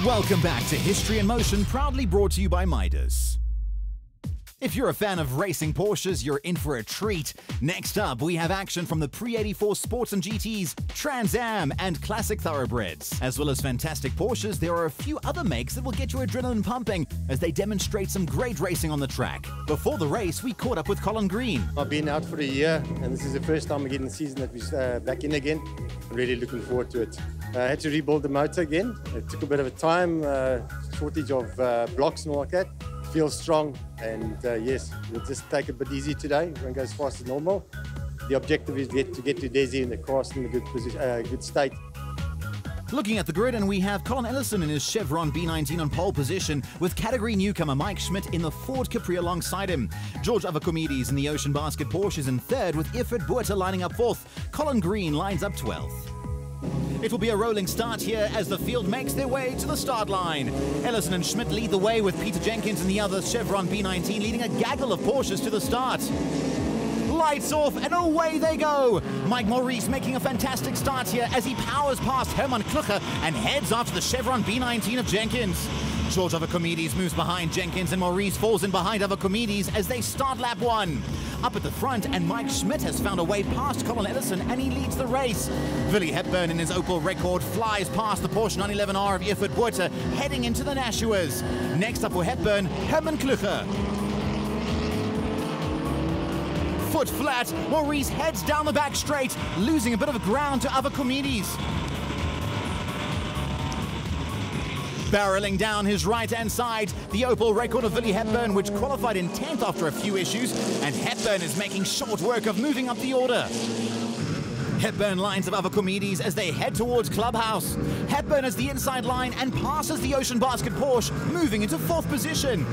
Welcome back to History in Motion, proudly brought to you by Midas. If you're a fan of racing Porsches, you're in for a treat. Next up, we have action from the Pre-84 Sports and GTs, Trans Am and Classic Thoroughbreds. As well as fantastic Porsches, there are a few other makes that will get your adrenaline pumping as they demonstrate some great racing on the track. Before the race, we caught up with Colin Green. I've been out for a year, and this is the first time again in the season that we're back in again. I'm really looking forward to it. I had to rebuild the motor again. It took a bit of a time, shortage of blocks and all like that. Feels strong, and yes, we'll just take it a bit easy today. We won't go as fast as normal. The objective is to get to Desi in the car in a good position, good state. Looking at the grid, and we have Colin Ellison in his Chevron B19 on pole position, with category newcomer Mike Schmidt in the Ford Capri alongside him. George Avakomides in the Ocean Basket Porsches in third, with Ifrit Buerta lining up fourth. Colin Green lines up 12th. It will be a rolling start here as the field makes their way to the start line. Ellison and Schmidt lead the way, with Peter Jenkins and the other Chevron B19 leading a gaggle of Porsches to the start. Lights off and away they go. Mike Maurice making a fantastic start here as he powers past Herman Klucher and heads after the Chevron B19 of Jenkins. George Avakomides moves behind Jenkins and Maurice falls in behind Avakomides as they start lap one. Up at the front, and Mike Schmidt has found a way past Colin Ellison and he leads the race. Willie Hepburn in his Opel Record flies past the Porsche 911R of Ifrit Buerta, heading into the Nashuas. Next up for Hepburn, Herman Klucher. Foot flat, Maurice heads down the back straight, losing a bit of ground to Avakomides. Barreling down his right-hand side, the Opel Record of Willie Hepburn, which qualified in 10th after a few issues, and Hepburn is making short work of moving up the order. Hepburn lines of Avakomides as they head towards Clubhouse. Hepburn has the inside line and passes the Ocean Basket Porsche, moving into 4th position.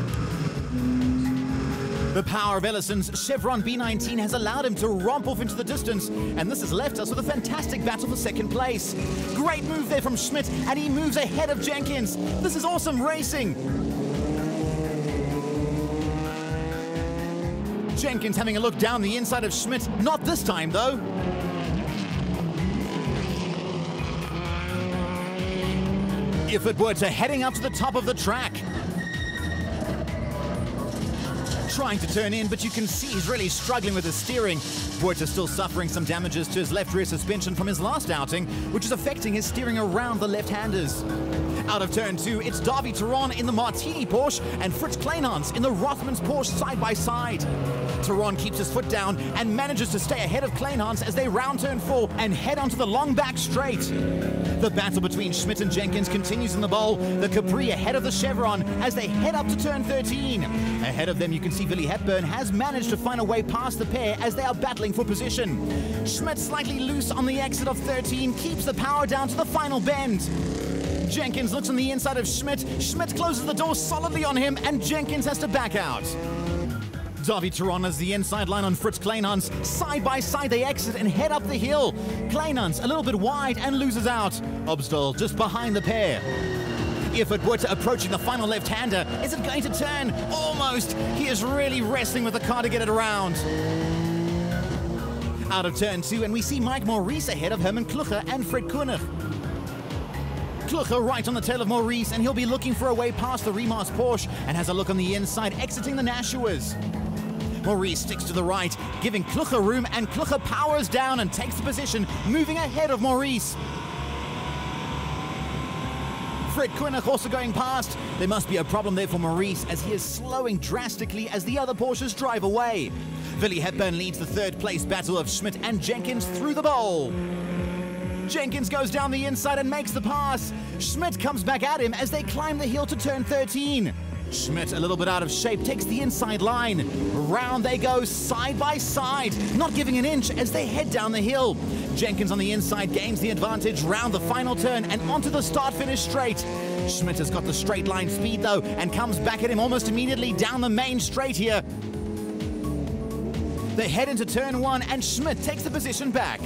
The power of Ellison's Chevron B19 has allowed him to romp off into the distance, and this has left us with a fantastic battle for second place. Great move there from Schmidt, and he moves ahead of Jenkins. This is awesome racing. Jenkins having a look down the inside of Schmidt, not this time though. Ifrit Buerta heading up to the top of the track. Trying to turn in, but you can see he's really struggling with his steering. Buerta still suffering some damages to his left rear suspension from his last outing, which is affecting his steering around the left-handers. Out of turn 2, it's Davy Theron in the Martini Porsche and Fritz Kleinhans in the Rothmans Porsche side by side. Theron keeps his foot down and manages to stay ahead of Kleinhans as they round turn 4 and head onto the long back straight. The battle between Schmidt and Jenkins continues in the bowl. The Capri ahead of the Chevron as they head up to turn 13. Ahead of them, you can see Willie Hepburn has managed to find a way past the pair as they are battling for position. Schmidt slightly loose on the exit of 13, keeps the power down to the final bend. Jenkins looks on the inside of Schmidt. Schmidt closes the door solidly on him, and Jenkins has to back out. Davy Theron has the inside line on Fritz Kleinhans. Side by side they exit and head up the hill. Kleinhans a little bit wide and loses out. Obstol just behind the pair. Ifrit Buerta approaching the final left-hander. Is it going to turn? Almost. He is really wrestling with the car to get it around. Out of turn 2, and we see Mike Maurice ahead of Herman Klucher and Fred Koenig. Klucher right on the tail of Maurice, and he'll be looking for a way past the Rimac Porsche and has a look on the inside, exiting the Nashuas. Maurice sticks to the right, giving Klucher room, and Klucher powers down and takes the position, moving ahead of Maurice. Fred Koenig also going past. There must be a problem there for Maurice as he is slowing drastically as the other Porsches drive away. Willie Hepburn leads the third place battle of Schmidt and Jenkins through the bowl. Jenkins goes down the inside and makes the pass. Schmidt comes back at him as they climb the hill to turn 13. Schmidt, a little bit out of shape, takes the inside line. Round they go, side by side, not giving an inch as they head down the hill. Jenkins on the inside gains the advantage round the final turn and onto the start-finish straight. Schmidt has got the straight line speed though and comes back at him almost immediately down the main straight here. They head into turn 1 and Schmidt takes the position back.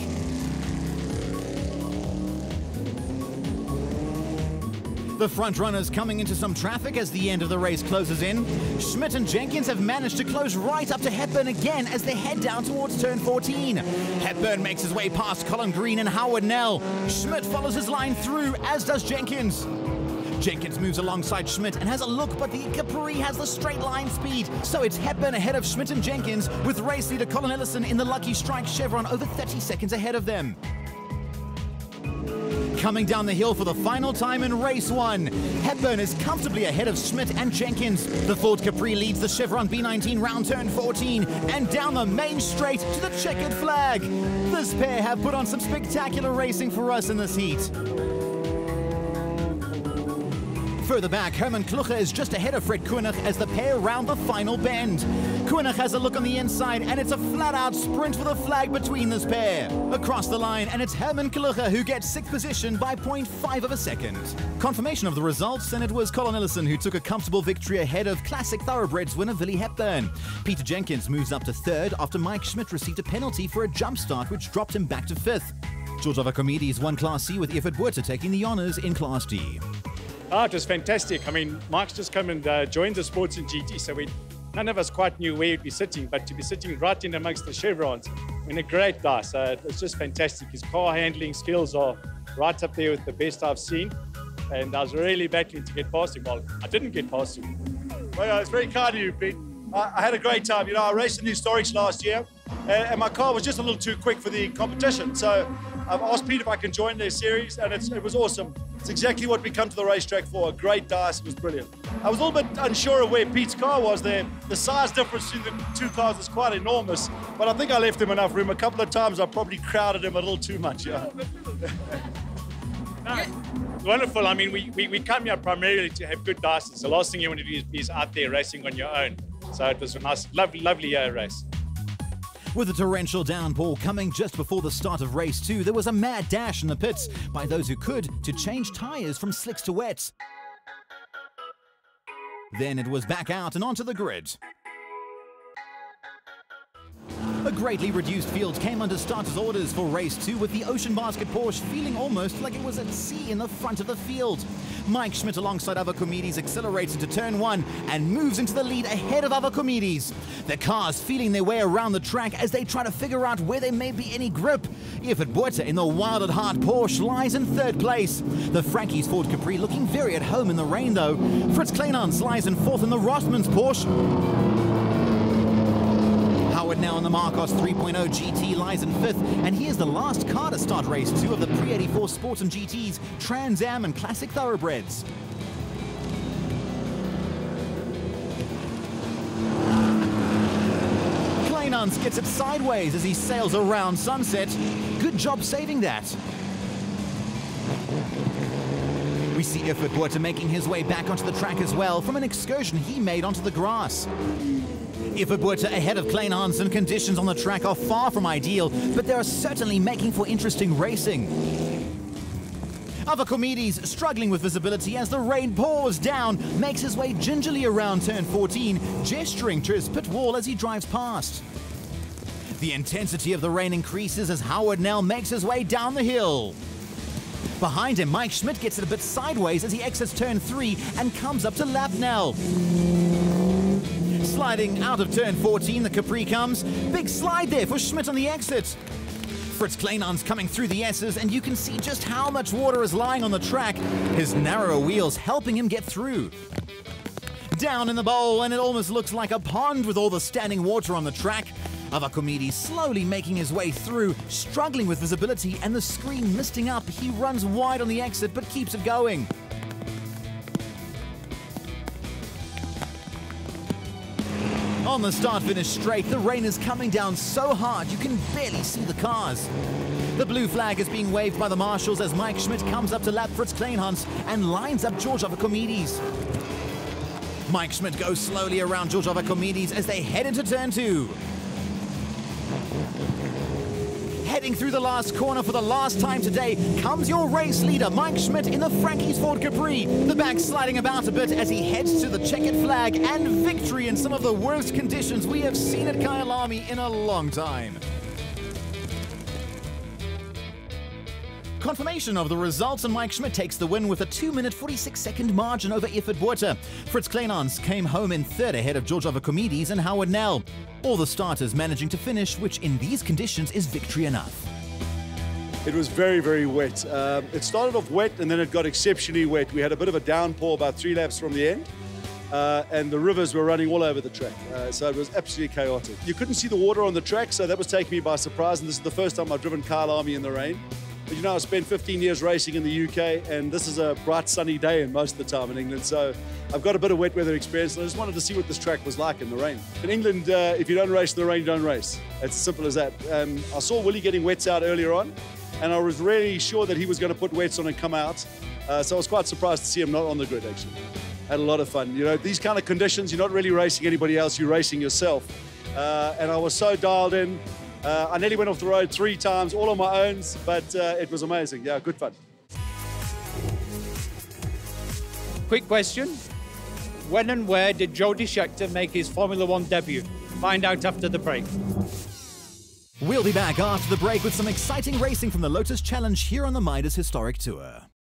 The front runners coming into some traffic as the end of the race closes in. Schmidt and Jenkins have managed to close right up to Hepburn again as they head down towards turn 14. Hepburn makes his way past Colin Green and Howard Nell. Schmidt follows his line through, as does Jenkins. Jenkins moves alongside Schmidt and has a look, but the Capri has the straight line speed. So it's Hepburn ahead of Schmidt and Jenkins, with race leader Colin Ellison in the Lucky Strike Chevron over 30 seconds ahead of them. Coming down the hill for the final time in race 1. Hepburn is comfortably ahead of Schmidt and Jenkins. The Ford Capri leads the Chevron B19 round turn 14 and down the main straight to the checkered flag. This pair have put on some spectacular racing for us in this heat. Further back, Herman Kluge is just ahead of Fred Koenig as the pair round the final bend. Koenig has a look on the inside, and it's a flat-out sprint for the flag between this pair. Across the line, and it's Herman Kluge who gets 6th position by 0.5 of a second. Confirmation of the results, and it was Colin Ellison who took a comfortable victory ahead of Classic Thoroughbreds winner Willie Hepburn. Peter Jenkins moves up to 3rd after Mike Schmidt received a penalty for a jump start which dropped him back to 5th. George Avacomedes won Class C with Ifrit Buerta taking the honours in Class D. Oh, it was fantastic. I mean, Mike's just come and joined the sports in GT, so none of us quite knew where he'd be sitting, but to be sitting right in amongst the chevrons, I mean, a great guy. So it was just fantastic. His car handling skills are right up there with the best I've seen, and I was really battling to get past him. Well, I didn't get past him. Well, it's very kind of you, Pete. I had a great time. You know, I raced in the Historics last year, and my car was just a little too quick for the competition. So I've asked Pete if I can join their series, and it was awesome. It's exactly what we come to the racetrack for. A great dice. It was brilliant. I was a little bit unsure of where Pete's car was there. The size difference between the two cars is quite enormous, but I think I left him enough room. A couple of times I probably crowded him a little too much. Yeah. No, wonderful. I mean, we come here primarily to have good dice. The last thing you want to do is out there racing on your own. So it was a nice, lovely race. With a torrential downpour coming just before the start of race 2, there was a mad dash in the pits by those who could to change tyres from slicks to wets. Then it was back out and onto the grid. A greatly reduced field came under starters' orders for race 2, with the Ocean Basket Porsche feeling almost like it was at sea in the front of the field. Mike Schmidt alongside Avacomedes accelerates into turn 1 and moves into the lead ahead of Avacomedes. The cars feeling their way around the track as they try to figure out where there may be any grip. Ifrit Buerta in the wild at heart Porsche lies in 3rd place. The Frankie's Ford Capri looking very at home in the rain though. Fritz Kleinans lies in 4th in the Rossmann's Porsche. Howard now on the Marcos 3.0 GT lies in 5th, and he is the last car to start race 2 of the Pre-84 Sports and GTs, Trans Am and Classic Thoroughbreds. Kleinans gets it sideways as he sails around Sunset. Good job saving that. We see Ifrit Buerta making his way back onto the track as well from an excursion he made onto the grass. Ifrit Buerta ahead of Kleinans, and conditions on the track are far from ideal, but they are certainly making for interesting racing. Avacomedes, struggling with visibility as the rain pours down, makes his way gingerly around turn 14, gesturing to his pit wall as he drives past. The intensity of the rain increases as Howard Nell makes his way down the hill. Behind him, Mike Schmidt gets it a bit sideways as he exits turn 3 and comes up to lap Nell. Sliding out of turn 14, the Capri comes. Big slide there for Schmidt on the exit. Fritz Kleinans coming through the S's, and you can see just how much water is lying on the track, his narrow wheels helping him get through. Down in the bowl, and it almost looks like a pond with all the standing water on the track. Avacomedes slowly making his way through, struggling with visibility and the screen misting up. He runs wide on the exit but keeps it going. On the start-finish straight, the rain is coming down so hard you can barely see the cars. The blue flag is being waved by the marshals as Mike Schmidt comes up to lap Fritz Kleinans and lines up George Avacomedes. Mike Schmidt goes slowly around George Avacomedes as they head into turn 2. Heading through the last corner for the last time today comes your race leader, Mike Schmidt, in the Frankie's Ford Capri. The back sliding about a bit as he heads to the checkered flag and victory in some of the worst conditions we have seen at Kyalami in a long time. Confirmation of the results, and Mike Schmidt takes the win with a 2-minute 46-second margin over Ifrit Buerta. Fritz Kleinans came home in 3rd ahead of George Avacomedes and Howard Nell. All the starters managing to finish, which in these conditions is victory enough. It was very, very wet. It started off wet and then it got exceptionally wet. We had a bit of a downpour about 3 laps from the end. And the rivers were running all over the track. So it was absolutely chaotic. You couldn't see the water on the track, so that was taking me by surprise. And this is the first time I've driven Kyalami in the rain. But you know, I spent 15 years racing in the UK, and this is a bright sunny day in most of the time in England. So I've got a bit of wet weather experience, and I just wanted to see what this track was like in the rain. In England, if you don't race in the rain, you don't race. It's as simple as that. I saw Willie getting wets out earlier on, and I was really sure that he was going to put wets on and come out. So I was quite surprised to see him not on the grid, actually. Had a lot of fun. You know, these kind of conditions, you're not really racing anybody else, you're racing yourself. And I was so dialed in. I nearly went off the road 3 times, all on my own, but it was amazing. Yeah, good fun. Quick question. When and where did Jody Scheckter make his Formula One debut? Find out after the break. We'll be back after the break with some exciting racing from the Lotus Challenge here on the Midas Historic Tour.